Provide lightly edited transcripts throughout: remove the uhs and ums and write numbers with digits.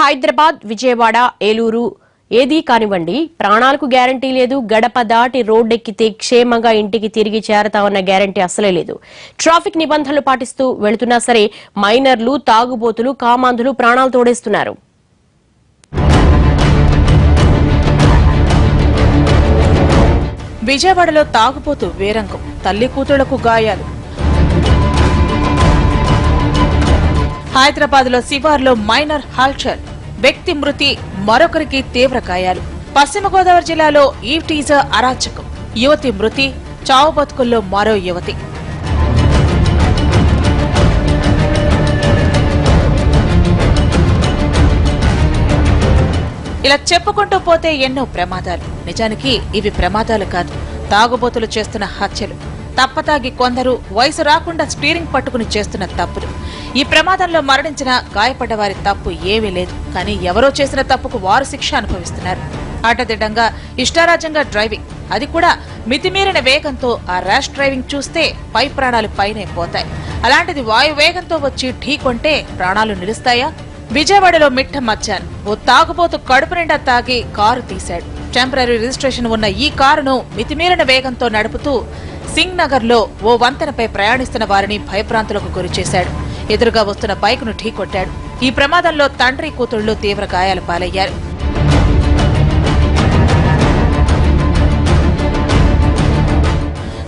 హైదరాబాద్, విజయవాడ, ఏలూరు ఏదీ కానివ్వండి, ప్రాణాలకు గ్యారంటీ లేదు. గడప దాటి రోడ్డెక్కితే క్షేమంగా ఇంటికి తిరిగి చేరతామన్న గ్యారంటీ అసలే లేదు. ట్రాఫిక్ నిబంధనలు పాటిస్తూ వెళుతున్నా సరే మైనర్లు, తాగుబోతులు, కామాంధులు ప్రాణాలు తోడేస్తున్నారు. విజయవాడలో తాగుబోతు వేరంగం, తల్లి కూతుళ్లకు గాయాలు. హైదరాబాద్ లో శివార్లో మైనర్ హల్చల్, వ్యక్తి మృతి, మరొకరికి తీవ్ర గాయాలు. పశ్చిమ గోదావరి జిల్లాలో ఈవ్ టీజర్ అరాచకం, యువతి మృతి, చావు బతుకుల్లో మరో యువతి. ఇలా చెప్పుకుంటూ పోతే ఎన్నో ప్రమాదాలు. నిజానికి ఇవి ప్రమాదాలు కాదు, తాగుబోతులు చేస్తున్న హత్యలు. తప్పతాగి కొందరు వయసు రాకుండా స్టీరింగ్ పట్టుకుని చేస్తున్న తప్పులు. ఈ ప్రమాదంలో మరణించిన, గాయపడ్డ వారి తప్పు ఏమీ లేదు. కానీ ఎవరో చేసిన తప్పుకు వారు శిక్ష అనుభవిస్తున్నారు. అడ్డదిడ్డంగా ఇష్టారాజ్యంగా డ్రైవింగ్, అది కూడా మితిమీరిన వేగంతో. ఆ ర్యాష్ డ్రైవింగ్ చూస్తే పై ప్రాణాలు పైనే పోతాయి. అలాంటిది వాయు వేగంతో వచ్చి ఢీకొంటే ప్రాణాలు నిలుస్తాయా? విజయవాడలో మిట్ట మధ్యాహ్నం ఓ తాగుబోతు కడుపు నిండా తాగి కారు తీశాడు. టెంపరరీ రిజిస్ట్రేషన్ ఉన్న ఈ కారును మితిమీరిన వేగంతో నడుపుతూ సింగ్ నగర్ లో ఓ వంతెనపై ప్రయాణిస్తున్న వారిని భయభ్రాంతులకు గురిచేశాడు. ఎదురుగా వస్తున్న బైకును ఢీకొట్టాడు. ఈ ప్రమాదంలో తండ్రి, కూతుళ్లు తీవ్ర గాయాల పాలయ్యారు.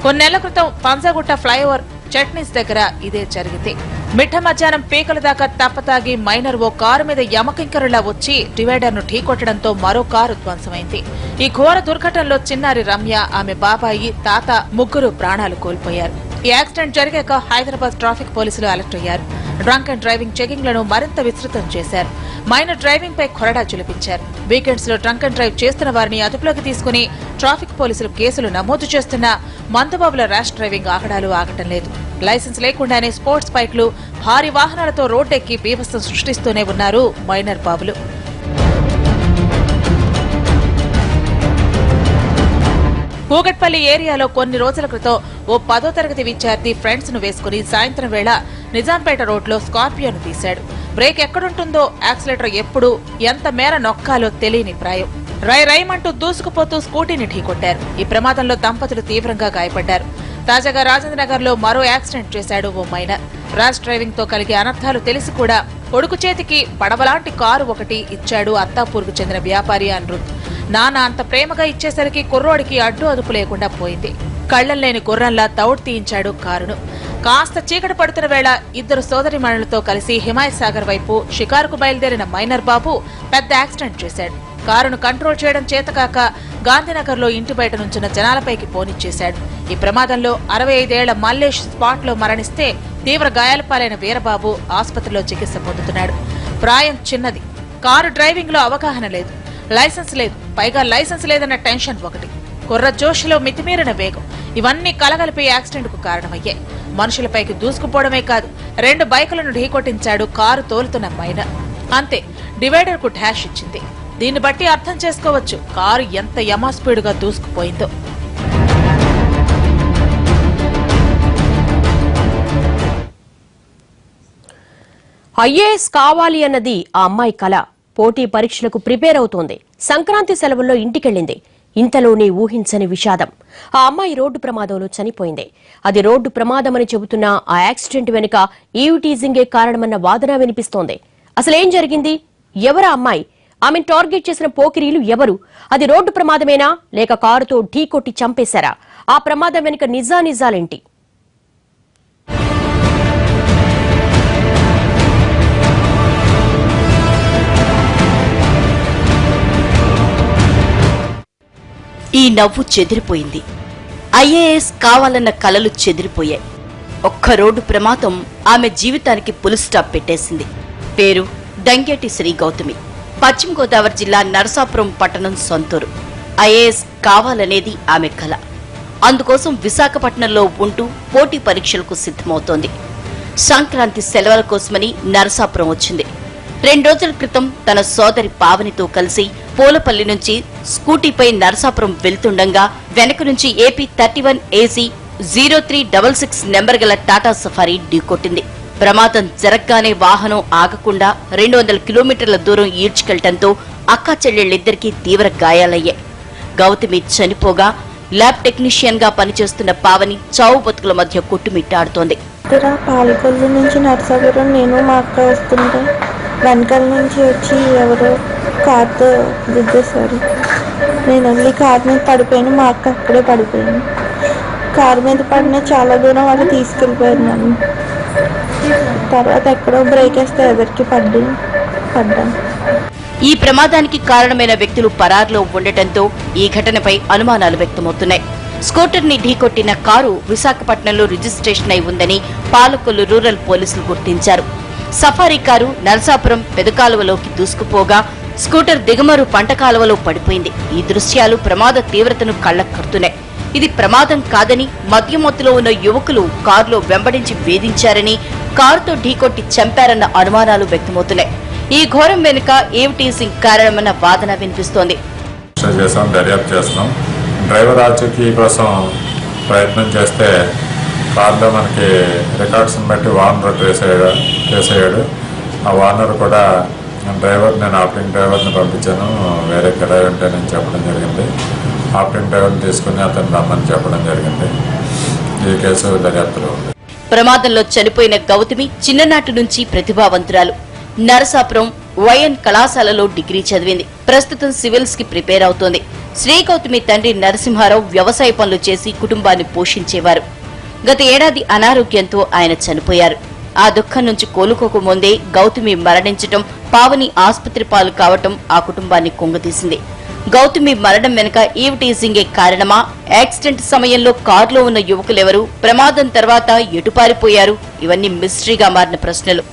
కొన్నేళ్ల క్రితం పంజాగుట్ట ఫ్లైఓవర్ చట్నీస్ దగ్గర ఇదే జరిగింది. మిట్ట మధ్యాహ్నం పీకల దాకా తప్పతాగి మైనర్ ఓ కారు మీద యమకింకరులా వచ్చి డివైడర్ ను ఢీకొట్టడంతో మరో కారు ధ్వంసమైంది. ఈ ఘోర దుర్ఘటనలో చిన్నారి రమ్య, ఆమె బాబాయి, తాత ముగ్గురు ప్రాణాలు కోల్పోయారు. ఈ యాక్సిడెంట్ జరిగాక హైదరాబాద్ ట్రాఫిక్ పోలీసులు అలర్ట్ అయ్యారు. డ్రంక్ అండ్ డ్రైవింగ్ చెకింగ్ లను మరింత విస్తృతం చేశారు. మైనర్ డ్రైవింగ్ పై కొరడా చులిపించారు. వీకెండ్స్ లో డ్రంక్ అండ్ డ్రైవ్ చేస్తున్న వారిని అదుపులోకి తీసుకుని ట్రాఫిక్ పోలీసులు కేసులు నమోదు చేస్తున్నా మందుబాబుల ర్యాష్ డ్రైవింగ్ ఆగడాలు ఆగటం లేదు. లైసెన్స్ లేకుండానే స్పోర్ట్స్ బైక్లు, భారీ వాహనాలతో రోడ్డెక్కి బీభత్సం సృష్టిస్తూనే ఉన్నారు మైనర్ బాబులు. కూగట్పల్లి ఏరియాలో కొన్ని రోజుల క్రితం ఓ 10వ తరగతి విద్యార్థి ఫ్రెండ్స్ ను వేసుకుని సాయంత్రం వేళ నిజాంపేట రోడ్లో స్కార్పియోను తీశాడు. బ్రేక్ ఎక్కడుంటుందో, యాక్సిలేటర్ ఎప్పుడు, ఎంత మేర నొక్కాలో తెలియని ప్రాయం. రైమంటూ దూసుకుపోతూ స్కూటీని ఢీకొట్టారు. ఈ ప్రమాదంలో దంపతులు తీవ్రంగా గాయపడ్డారు. తాజాగా రాజేంద్రనగర్ లో మరో యాక్సిడెంట్ చేశాడు ఓ మైనర్. ర్యాష్ డ్రైవింగ్ తో కలిగే అనర్థాలు తెలిసి కూడా కొడుకు చేతికి పడవలాంటి కారు ఒకటి ఇచ్చాడు అత్తాపూర్కు చెందిన వ్యాపారి అనిరుద్. నాన్న అంత ప్రేమగా ఇచ్చేసరికి కుర్రోడికి అడ్డు అదుపు లేకుండా పోయింది. కళ్లం లేని గుర్రంలా తౌడు తీయించాడు కారును. కాస్త చీకటి పడుతున్న వేళ ఇద్దరు సోదరిమణులతో కలిసి హిమాయత్ సాగర్ వైపు షికారుకు బయలుదేరిన మైనర్ బాబు పెద్ద యాక్సిడెంట్ చేశాడు. కారును కంట్రోల్ చేయడం చేతకాక గాంధీనగర్ లో ఇంటి బయట నుంచిన జనాలపైకి పోనిచ్చేశాడు. ఈ ప్రమాదంలో 65 ఏళ్ల మల్లేష్ స్పాట్ లో మరణిస్తే తీవ్ర గాయాల పాలైన వీరబాబు ఆసుపత్రిలో చికిత్స పొందుతున్నాడు. ప్రాయం చిన్నది, కారు డ్రైవింగ్ లో అవగాహన లేదు, లైసెన్స్ లేదు, పైగా లైసెన్స్ లేదన్న టెన్షన్ ఒకటి, కుర్ర జోష్లో మితిమీరిన వేగం, ఇవన్నీ కలగలిపి యాక్సిడెంట్ కు కారణమయ్యాయి. మనుషులపైకి దూసుకుపోవడమే కాదు, 2 బైకులను ఢీకొట్టించాడు కారు తోలుతున్న మైనర్. అంతే, డివైడర్ కు డాష్ ఇచ్చింది. దీన్ని బట్టి అర్థం చేసుకోవచ్చు కారు ఎంత యమా స్పీడుగా దూసుకుపోయిందో. ఐఏఎస్ కావాలి అన్నది ఆ అమ్మాయి కల. పోటీ పరీక్షలకు ప్రిపేర్ అవుతోంది. సంక్రాంతి సెలవుల్లో ఇంటికెళ్లింది. ఇంతలోనే ఊహించని విషాదం. ఆ అమ్మాయి రోడ్డు ప్రమాదంలో చనిపోయింది. అది రోడ్డు ప్రమాదమని చెబుతున్న ఆ యాక్సిడెంట్ వెనుక ఈవ్ టీజింగే కారణమన్న వాదన వినిపిస్తోంది. అసలేం జరిగింది? ఎవరా అమ్మాయి? ఆమెను టార్గెట్ చేసిన పోకిరీలు ఎవరు? అది రోడ్డు ప్రమాదమేనా, లేక కారుతో ఢీకొట్టి చంపేశారా? ఆ ప్రమాదం వెనుక నిజాలేంటి? ఈ నవ్వు చెదిరిపోయింది. ఐఏఎస్ కావాలన్న కలలు చెదిరిపోయాయి. ఒక్క రోడ్డు ప్రమాదం ఆమె జీవితానికి పుల్ స్టాప్ పెట్టేసింది. పేరు దంగేటి శ్రీ గౌతమి. పశ్చిమ గోదావరి జిల్లా నరసాపురం పట్టణం సొంతూరు. ఐఏఎస్ కావాలనేది ఆమె కల. అందుకోసం విశాఖపట్నంలో ఉంటూ పోటీ పరీక్షలకు సిద్ధమవుతోంది. సంక్రాంతి సెలవుల కోసమని నరసాపురం వచ్చింది. 2 రోజుల క్రితం తన సోదరి పావనితో కలిసి పూలపల్లి నుంచి స్కూటీపై నరసాపురం వెళ్తుండగా వెనక నుంచి AP 31AC 0366 నెంబర్ గల టాటా సఫారీ ఢీకొట్టింది. ప్రమాదం జరగ్గానే వాహనం ఆగకుండా 200 కిలోమీటర్ల దూరం ఈడ్చుకెళ్లడంతో అక్కా చెల్లెళ్ళిద్దరికీ తీవ్ర గాయాలయ్యాయి. గౌతమి చనిపోగా ల్యాబ్ టెక్నీషియన్ గా పనిచేస్తున్న పావని చావు బతుకుల మధ్య కొట్టుమిట్టాడుతోంది. పాలకొల్లు నుంచి నర్సాపురం నేను మా అక్క వస్తుంటే వెనకాల నుంచి వచ్చి ఎవరో కార్తో గుద్దేశారు. నేను వెళ్ళి కారు మీద పడిపోయాను, మా అక్క అక్కడే పడిపోయాను. కారు మీద పడిన చాలా దూరం వాళ్ళు తీసుకెళ్ళిపోయారు నన్ను. తర్వాత ఎక్కడో బ్రేక్ వేస్తే ఎదురికి పడ్డాను. ఈ ప్రమాదానికి కారణమైన వ్యక్తులు పరారులో ఉండటంతో ఈ ఘటనపై అనుమానాలు వ్యక్తమవుతున్నాయి. స్కూటర్ ని ఢీకొట్టిన కారు విశాఖపట్నంలో రిజిస్ట్రేషన్ అయి ఉందని పాలకొల్లు రూరల్ పోలీసులు గుర్తించారు. సఫారీ కారు నరసాపురం పెదకాలువలోకి దూసుకుపోగా స్కూటర్ దిగమరు పంట కాలువలో పడిపోయింది. ఈ దృశ్యాలు ప్రమాద తీవ్రతను కళ్లకు కడుతున్నాయి. ఇది ప్రమాదం కాదని మద్యమత్తులో ఉన్న యువకులు కారులో వెంబడించి వేధించారని, కారుతో ఢీకొట్టి చంపారన్న అనుమానాలు వ్యక్తమవుతున్నాయి. ఈ ఘోరం వెనుక ఏవిటీసింగ్ కారణమన్న వాదన వినిపిస్తోంది. దర్యాప్తు చేస్తున్నాం. డ్రైవర్ ఆచూకీ కోసం ప్రయత్నం చేస్తే కార్లో మనకి రికార్డ్స్ని బట్టి వార్నర్ ట్రేస్ అయ్యాడు. ఆ వార్నర్ కూడా డ్రైవర్, నేను ఆపరేటింగ్ డ్రైవర్ని పంపించాను, వేరే కిరాయి ఉంటే నేను చెప్పడం జరిగింది. ఆపరేటింగ్ డ్రైవర్ని తీసుకుని అతను రమ్మని చెప్పడం జరిగింది. ఈ కేసు దర్యాప్తులో ఉంది. ప్రమాదంలో చనిపోయిన గౌతమి చిన్ననాటి నుంచి ప్రతిభావంతురాలు. నరసాపురం వైఎన్ కళాశాలలో డిగ్రీ చదివింది. ప్రస్తుతం సివిల్స్ కి ప్రిపేర్ అవుతోంది. శ్రీ గౌతమి తండ్రి నరసింహారావు వ్యవసాయ పనులు చేసి కుటుంబాన్ని పోషించేవారు. గత ఏడాది అనారోగ్యంతో ఆయన చనిపోయారు. ఆ దుఃఖం నుంచి కోలుకోకముందే గౌతమి మరణించటం, పావని ఆసుపత్రి పాలు కావటం ఆ కుటుంబాన్ని కుంగతీసింది. గౌతమి మరణం వెనుక ఈవ్టీజింగే కారణమా? యాక్సిడెంట్ సమయంలో కారులో ఉన్న యువకులెవరు? ప్రమాదం తర్వాత ఎటుపారిపోయారు? ఇవన్నీ మిస్టరీగా మారిన ప్రశ్నలు.